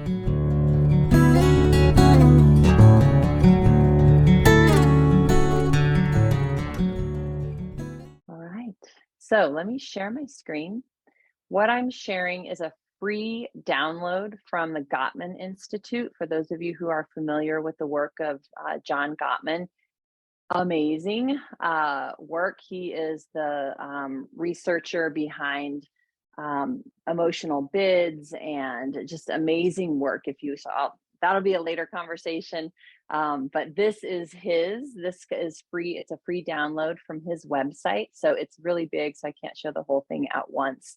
All right. So let me share my screen. What I'm sharing is a free download from the Gottman Institute. For those of you who are familiar with the work of John Gottman, amazing work. He is the researcher behind emotional bids and just amazing work. If you saw, that'll be a later conversation. But this is free. It's a free download from his website. So it's really big. So I can't show the whole thing at once.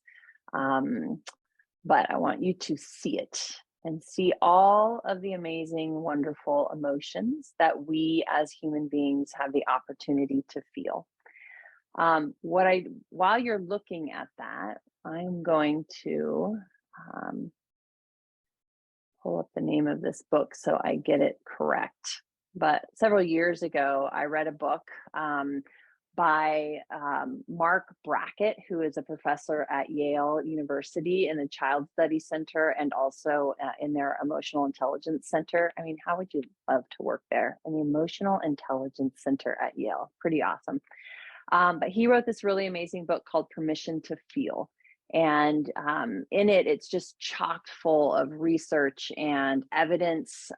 But I want you to see it and see all of the amazing, wonderful emotions that we as human beings have the opportunity to feel. While you're looking at that, I'm going to pull up the name of this book so I get it correct. But several years ago, I read a book by Mark Brackett, who is a professor at Yale University in the Child Studies Center and also in their Emotional Intelligence Center. I mean, how would you love to work there in the Emotional Intelligence Center at Yale? Pretty awesome. But he wrote this really amazing book called Permission to Feel. And in it, it's just chock full of research and evidence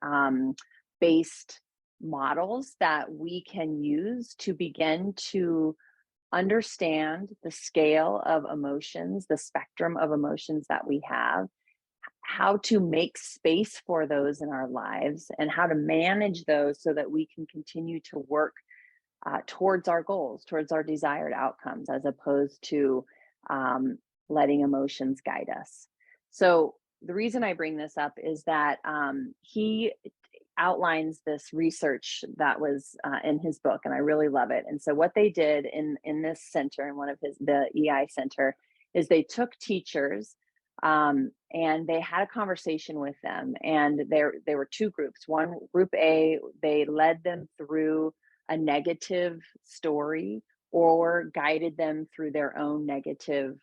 based models that we can use to begin to understand the scale of emotions, the spectrum of emotions that we have, how to make space for those in our lives, and how to manage those so that we can continue to work towards our goals, towards our desired outcomes, as opposed to letting emotions guide us. So the reason I bring this up is that he outlines this research that was in his book, and I really love it. And so what they did in this center, in one of the EI center, is they took teachers and they had a conversation with them. And there were two groups. One, group A, they led them through a negative story or guided them through their own negative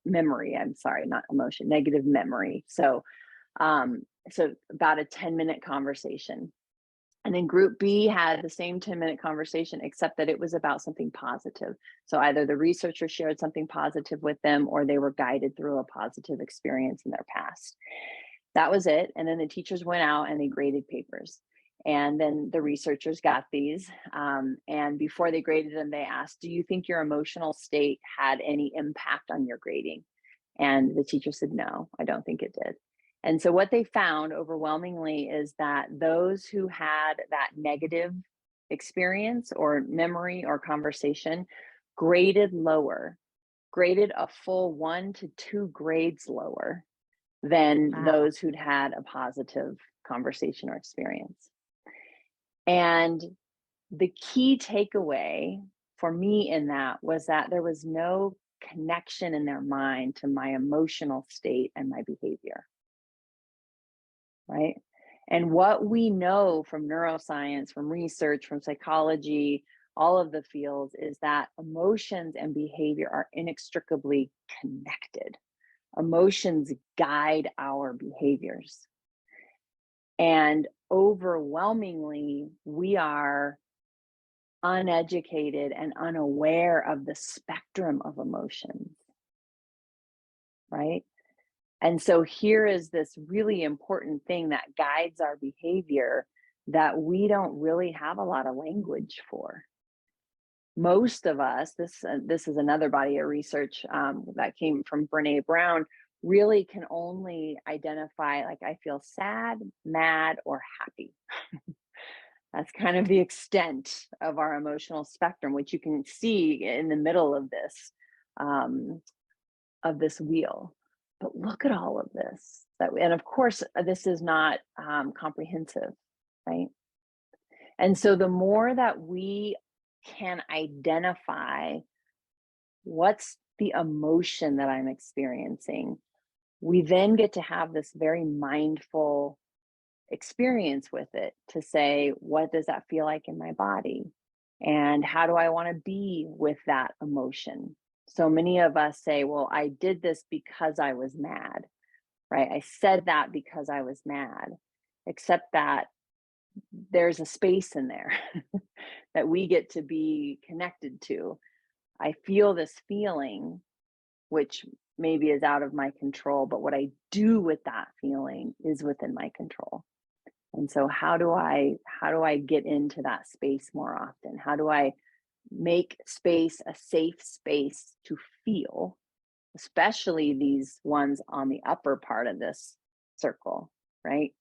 memory. I'm sorry, not emotion, negative memory. So about a 10-minute conversation. And then group B had the same 10-minute conversation, except that it was about something positive. So either the researcher shared something positive with them or they were guided through a positive experience in their past. That was it. And then the teachers went out and they graded papers. And then the researchers got these. And before they graded them, they asked, do you think your emotional state had any impact on your grading? And the teacher said, no, I don't think it did. And so what they found overwhelmingly is that those who had that negative experience or memory or conversation graded lower, graded a full 1 to 2 grades lower than those who'd had a positive conversation or experience. And the key takeaway for me in that was that there was no connection in their mind to my emotional state and my behavior. Right? And what we know from neuroscience, from research, from psychology, all of the fields is that emotions and behavior are inextricably connected. Emotions guide our behaviors. And overwhelmingly, we are uneducated and unaware of the spectrum of emotions, right? And so here is this really important thing that guides our behavior that we don't really have a lot of language for. Most of us, this is another body of research that came from Brene Brown, really can only identify, like, I feel sad, mad, or happy. That's kind of the extent of our emotional spectrum, which you can see in the middle of this wheel. But look at all of this. And of course, this is not comprehensive, right? And so the more that we can identify what's the emotion that I'm experiencing, we then get to have this very mindful experience with it to say, what does that feel like in my body? And how do I want to be with that emotion? So many of us say, well, I did this because I was mad, right? I said that because I was mad, except that there's a space in there that we get to be connected to. I feel this feeling, which maybe is out of my control, but what I do with that feeling is within my control. And so how do I get into that space more often? How do I make space a safe space to feel, especially these ones on the upper part of this circle, right?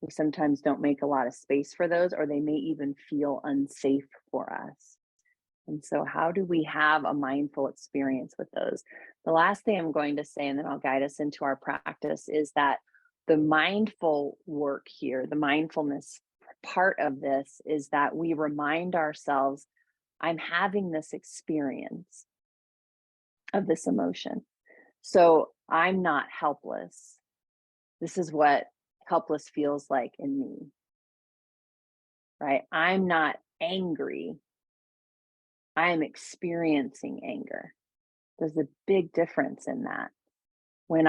We sometimes don't make a lot of space for those, or they may even feel unsafe for us. And so, how do we have a mindful experience with those? The last thing I'm going to say, and then I'll guide us into our practice, is that the mindful work here, the mindfulness part of this, is that we remind ourselves, I'm having this experience of this emotion. So I'm not helpless. This is what helpless feels like in me, right? I'm not angry. I am experiencing anger. There's a big difference in that. When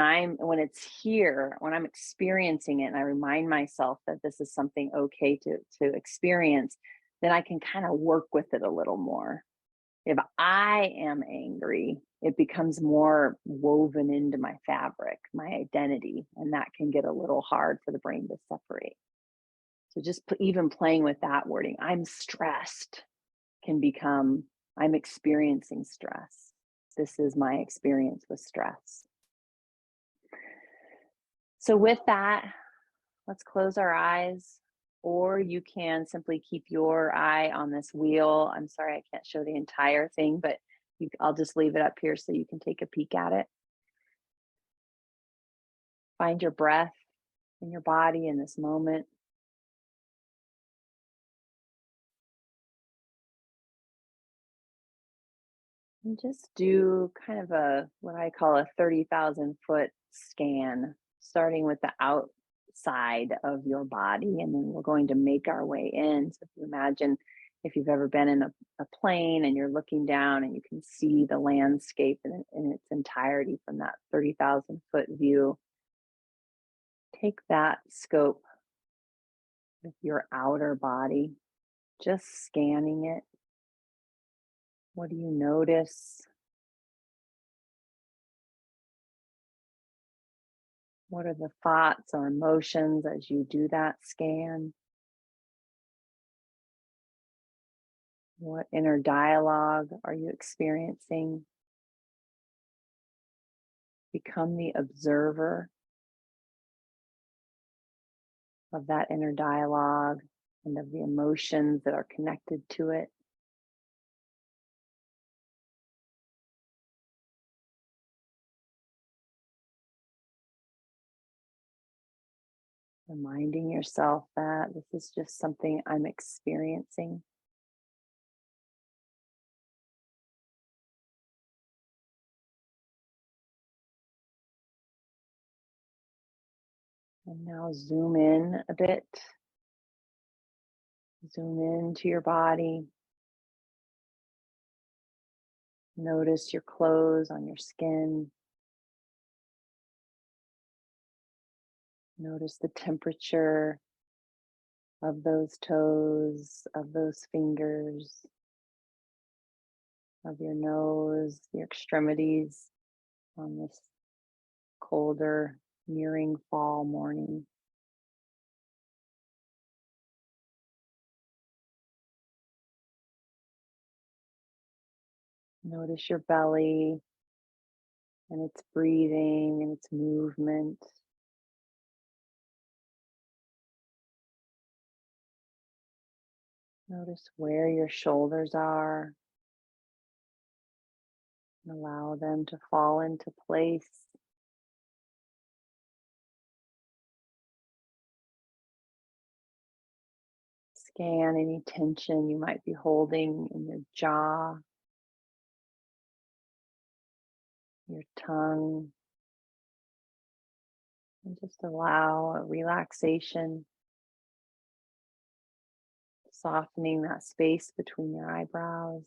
it's here, when I'm experiencing it and I remind myself that this is something okay to experience, then I can kind of work with it a little more. If I am angry, it becomes more woven into my fabric, my identity, and that can get a little hard for the brain to separate. So just even playing with that wording, I'm stressed, can become, I'm experiencing stress. This is my experience with stress. So with that, let's close our eyes, or you can simply keep your eye on this wheel. I'm sorry, I can't show the entire thing, but I'll just leave it up here so you can take a peek at it. Find your breath in your body in this moment. And just do kind of what I call a 30,000 foot scan, starting with the outside of your body. And then we're going to make our way in. So if you imagine, if you've ever been in a plane and you're looking down and you can see the landscape in its entirety from that 30,000 foot view, take that scope with your outer body, just scanning it. What do you notice? What are the thoughts or emotions as you do that scan? What inner dialogue are you experiencing? Become the observer of that inner dialogue and of the emotions that are connected to it. Reminding yourself that this is just something I'm experiencing. And now zoom in a bit. Zoom into your body. Notice your clothes on your skin. Notice the temperature of those toes, of those fingers, of your nose, your extremities on this colder, nearing fall morning. Notice your belly and its breathing and its movement. Notice where your shoulders are and allow them to fall into place. Scan any tension you might be holding in your jaw, your tongue, and just allow a relaxation, softening that space between your eyebrows.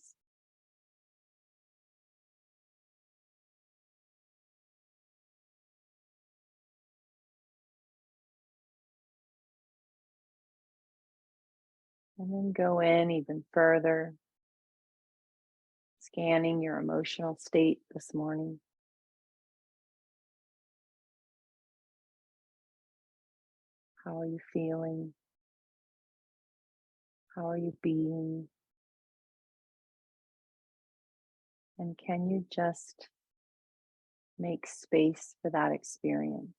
And then go in even further, scanning your emotional state this morning. How are you feeling? How are you being? And can you just make space for that experience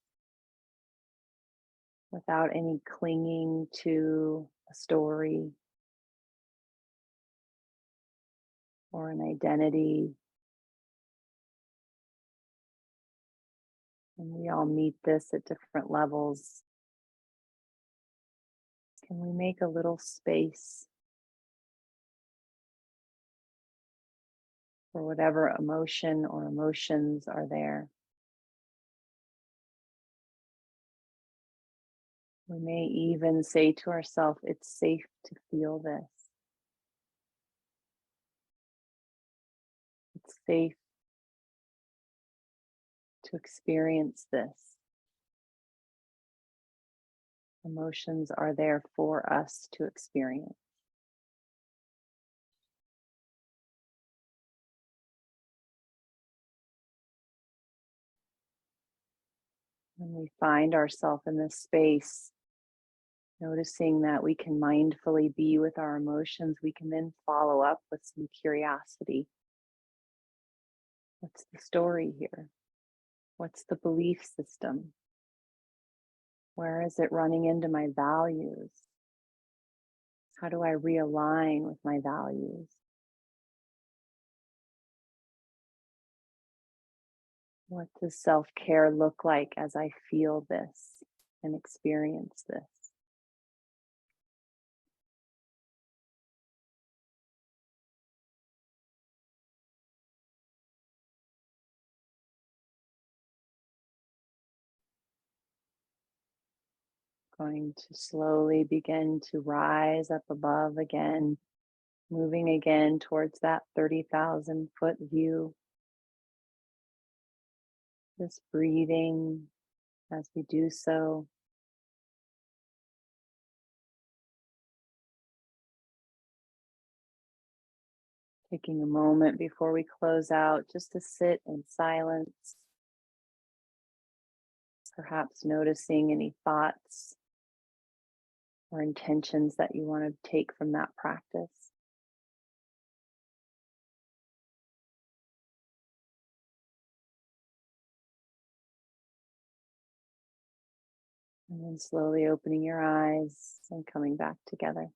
without any clinging to a story or an identity? And we all meet this at different levels. Can we make a little space for whatever emotion or emotions are there? We may even say to ourselves, it's safe to feel this. It's safe to experience this. Emotions are there for us to experience. When we find ourselves in this space, noticing that we can mindfully be with our emotions, we can then follow up with some curiosity. What's the story here? What's the belief system? Where is it running into my values? How do I realign with my values? What does self-care look like as I feel this and experience this? Going to slowly begin to rise up above again, moving again towards that 30,000-foot view. Just breathing as we do so. Taking a moment before we close out just to sit in silence, perhaps noticing any thoughts or intentions that you want to take from that practice. And then slowly opening your eyes and coming back together.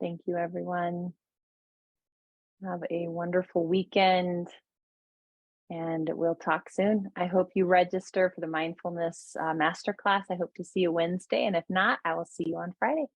Thank you, everyone. Have a wonderful weekend, and we'll talk soon. I hope you register for the mindfulness masterclass. I hope to see you Wednesday, and if not, I will see you on Friday.